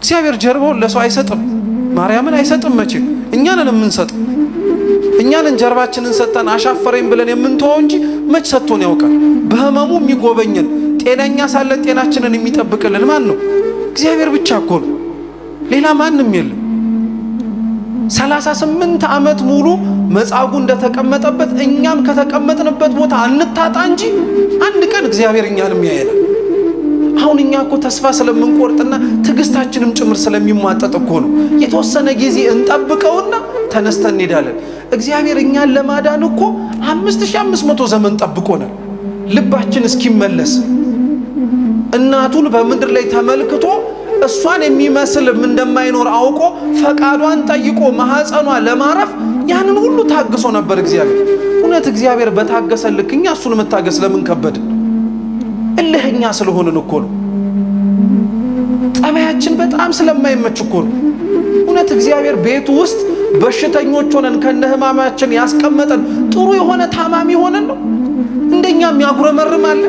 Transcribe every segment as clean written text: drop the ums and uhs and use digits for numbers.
እግዚአብሔር ጀርባውን ለሰው አይሰጥም። ማርያምን አይሰጥም። መቼ እኛ ነን የምንሰጥ። እኛ ነን ጀርባችንን ሰጠን አሻፈረኝ ብለን የምንተወው እንጂ መች ሰጥቶን ያውቃል? በህመሙ የሚጎበኘን ጤነኛ ሳለን ጤናችንን የሚጠብቅልን ማን ነው? እግዚአብሔር ብቻ እኮ ነው። ሌላ ማንም የለም። 38 ዓመት ሙሉ መጻጉ እንደተቀመጠበት እኛም ከተቀመጥንበት ቦታ አንታጣ እንጂ አንድ ቀን እግዚአብሔር እኛንም ያየናል። አሁን እኛ እኮ ተስፋ ስለምንቆርጥና ትግስታችንም ጭምር ስለሚሟጠጥ እኮ ነው የተወሰነ ጊዜ እንጠብቀውና ተነስተን እንሄዳለን። እግዚአብሔር እኛን ለማዳን እኮ 5500 ዘመን ጠብቆናል። ልባችን እስኪመለስ እናቱን በምድር ላይ ተመልክቶ እሷን የሚመስልም እንደማይኖር አውቆ ፈቃዷን ጠይቆ ማህፀኗ ለማረፍ ያንን ሁሉ ታግሶ ነበር እግዚአብሔር። እውነት እግዚአብሔር በታገሰ ልክ እኛ እሱን መታገስ ለምን ከበደ? እልህኛ ስለሆንን እኮ ነው። ጠባያችን በጣም ስለማይመች እኮ ነው። እውነት እግዚአብሔር ቤቱ ውስጥ በሽተኞች ሆነን ከነህማማችን ያስቀመጠን ጥሩ የሆነ ታማሚ ሆነን ነው? እንደኛ የሚያጉረመርም አለ?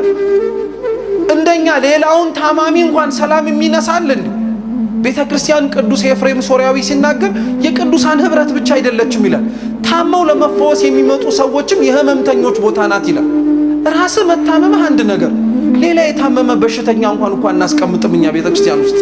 እንደኛ ሌላውን ታማሚ እንኳን ሰላም የሚነሳልን? ቤተክርስቲያን ቅዱስ ኤፍሬም ሶርያዊ ሲናገር የቅዱሳን ህብረት ብቻ አይደለችም ይላል። ታመው ለመፈወስ የሚመጡ ሰዎችም የህመምተኞች ቦታ ናት ይላል። ራስ መታመም አንድ ነገር፣ ሌላ የታመመ በሽተኛ እንኳን እናስቀምጥም እኛ ቤተክርስቲያን ውስጥ።